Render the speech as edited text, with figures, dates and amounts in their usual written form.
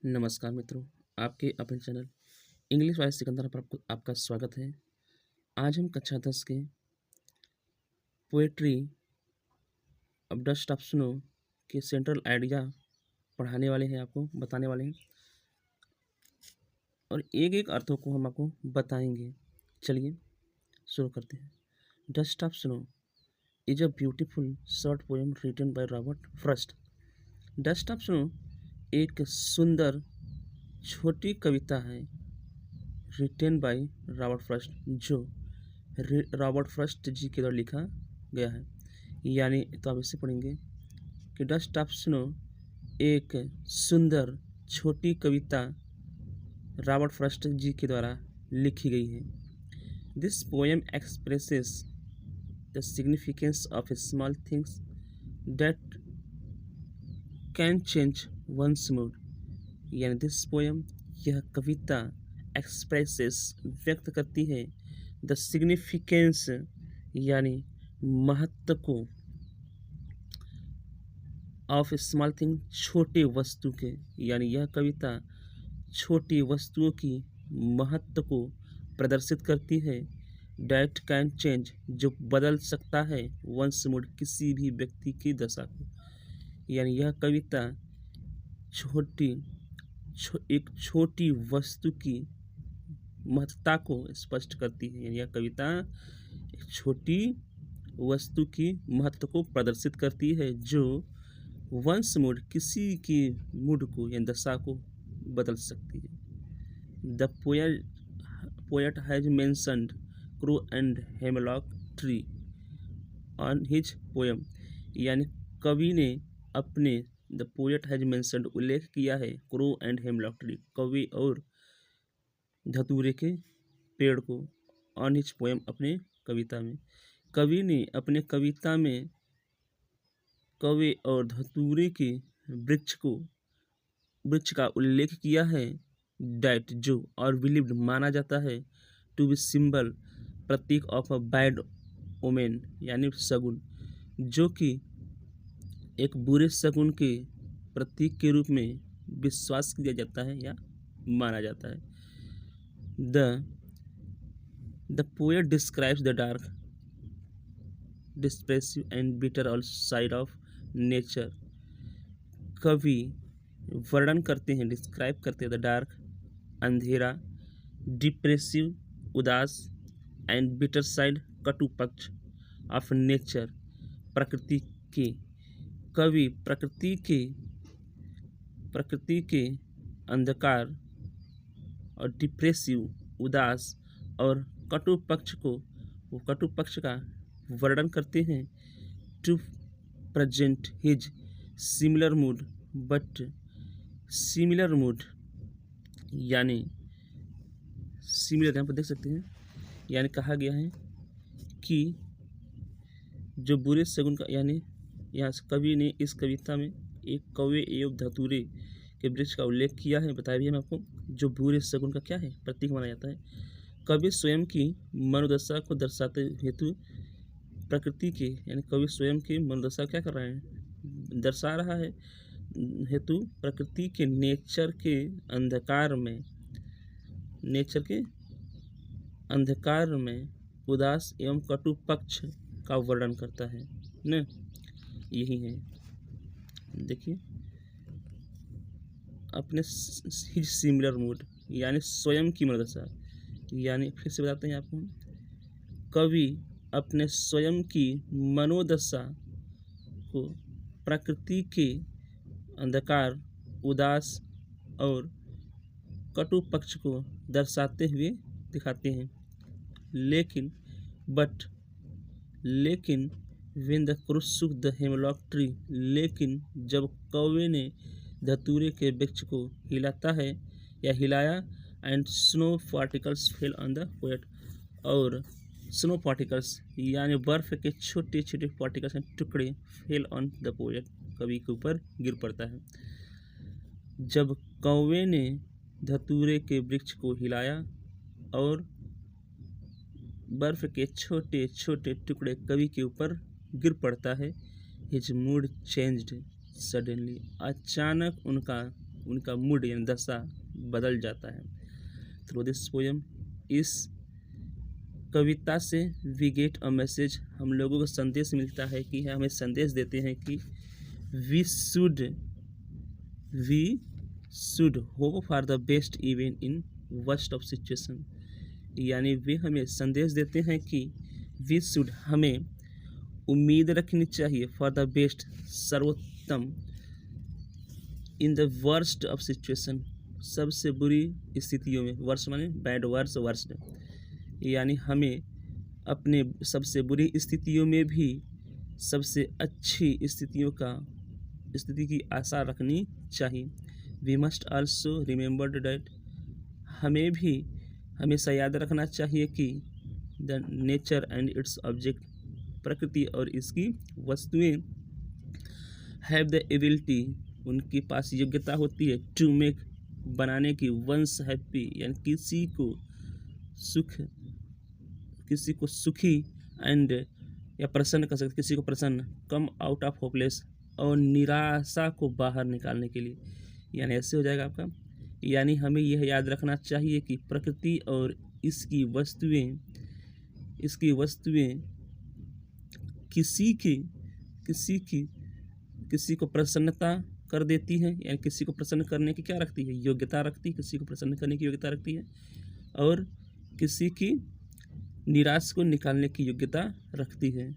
नमस्कार मित्रों, आपके अपने चैनल इंग्लिश वाइज सिकंदर पर आपका स्वागत है। आज हम कक्षा 10 के पोएट्री अब डस्ट ऑफ स्नो के सेंट्रल आइडिया पढ़ाने वाले हैं, आपको बताने वाले हैं और एक एक अर्थों को हम आपको बताएंगे। चलिए शुरू करते हैं। Dust of snow is a beautiful short poem written by Robert Frost. Dust of snow एक सुंदर छोटी कविता है रिटेन बाय रॉबर्ट फ्रॉस्ट, जो रॉबर्ट फ्रॉस्ट जी के द्वारा लिखा गया है। यानी तो आप इसे पढ़ेंगे कि डस्ट ऑफ स्नो एक सुंदर छोटी कविता रॉबर्ट फ्रॉस्ट जी के द्वारा लिखी गई है। This poem expresses the significance of small things that can change one's mood. यानी दिस पोएम यह कविता एक्सप्रेसेस व्यक्त करती है द सिग्निफिकेंस यानी महत्व को ऑफ स्मॉल थिंग छोटे वस्तु के। यानी यह कविता छोटी वस्तुओं की महत्व को प्रदर्शित करती है। डैट कैन चेंज जो बदल सकता है वंस मूड किसी भी व्यक्ति की दशा को। यानी यह कविता एक छोटी वस्तु की महत्ता को स्पष्ट करती है। यानी यह कविता एक छोटी वस्तु की महत्व को प्रदर्शित करती है जो वंस मूड किसी की मूड को या दशा को बदल सकती है। The poet has mentioned crew and hemlock tree on his poem. यानी कवि ने अपने द पोएट हैज मेंशन्ड उल्लेख किया है क्रू एंड हेमलॉक ट्री कवि और धतूरे के पेड़ को ऑन हिज पोएम अपने कविता में। कवि ने अपने कविता में कवि और धतूरे के वृक्ष का उल्लेख किया है। डैट जो और बिलीव्ड माना जाता है टू बी सिंबल प्रतीक ऑफ अ बैड ओमेन यानी शगुन, जो कि एक बुरे शगुन के प्रतीक के रूप में विश्वास किया जाता है या माना जाता है। The poet describes the dark डिस्प्रेसिव and bitter side of nature. कवि वर्णन करते हैं, डिस्क्राइब करते हैं द डार्क अंधेरा, डिप्रेसिव उदास एंड बिटर साइड कटु पक्ष ऑफ नेचर प्रकृति के। कवि प्रकृति के अंधकार और डिप्रेसिव उदास और कटु पक्ष का वर्णन करते हैं। To present his similar mood यानी सिमिलर यहाँ पर देख सकते हैं। यानी कहा गया है कि जो बुरे शगुन का, यानी यहाँ कवि ने इस कविता में एक कौवे एवं धतूरे के वृक्ष का उल्लेख किया है। बताया भी है आपको, जो बुरे शगुन का क्या है प्रतीक माना जाता है। कवि स्वयं की मनोदशा को दर्शाते हेतु प्रकृति के, यानी कवि स्वयं की मनोदशा क्या कर रहा है, दर्शा रहा है हेतु प्रकृति के नेचर के अंधकार में उदास एवं कटु पक्ष का वर्णन करता है न। यही है, देखिए अपने हिज सिमिलर मूड यानी स्वयं की मनोदशा। यानी फिर से बताते हैं आपको, कवि अपने स्वयं की मनोदशा को प्रकृति के अंधकार उदास और कटु पक्ष को दर्शाते हुए दिखाते हैं। लेकिन when the crow shook the hemlock tree, लेकिन जब कौवे ने धतूरे के वृक्ष को हिलाया and snow particles fell on the poet, और स्नो पार्टिकल्स यानी बर्फ के छोटे छोटे पार्टिकल्स टुकड़े फेल ऑन द पोएट कवि के ऊपर गिर पड़ता है। जब कौवे ने धतूरे के वृक्ष को हिलाया और बर्फ के छोटे छोटे टुकड़े कवि के ऊपर गिर पड़ता है। हिज मूड चेंज्ड सडनली, अचानक उनका उनका मूड यानी दशा बदल जाता है। थ्रू दिस पोएम, इस कविता से वी गेट अ मैसेज, हम लोगों को संदेश मिलता है कि हमें संदेश देते हैं कि we should hope for the best even in worst of situation, यानी वे हमें संदेश देते हैं कि वी शुड, हमें उम्मीद रखनी चाहिए फॉर द बेस्ट, सर्वोत्तम, in the worst of situation, सबसे बुरी स्थितियों में, वर्स्ट माने बैड, वर्स्ट, यानी हमें अपने सबसे बुरी स्थितियों में भी सबसे अच्छी स्थिति की आशा रखनी चाहिए। We must also remember that, हमें भी हमेशा याद रखना चाहिए कि the nature and its object, प्रकृति और इसकी वस्तुएं, हैव द एबिलिटी, उनके पास योग्यता होती है, टू मेक, बनाने की, वंस हैप्पी, यानी किसी को सुखी, एंड या प्रसन्न कर सकते, किसी को प्रसन्न, कम आउट ऑफ होपलेस, और निराशा को बाहर निकालने के लिए, यानी ऐसे हो जाएगा आपका। यानी हमें यह याद रखना चाहिए कि प्रकृति और इसकी वस्तुएं किसी को प्रसन्नता कर देती हैं, यानी किसी को प्रसन्न करने की क्या रखती है, योग्यता रखती है, किसी को प्रसन्न करने की योग्यता रखती है, और किसी की निराश को निकालने की योग्यता रखती है।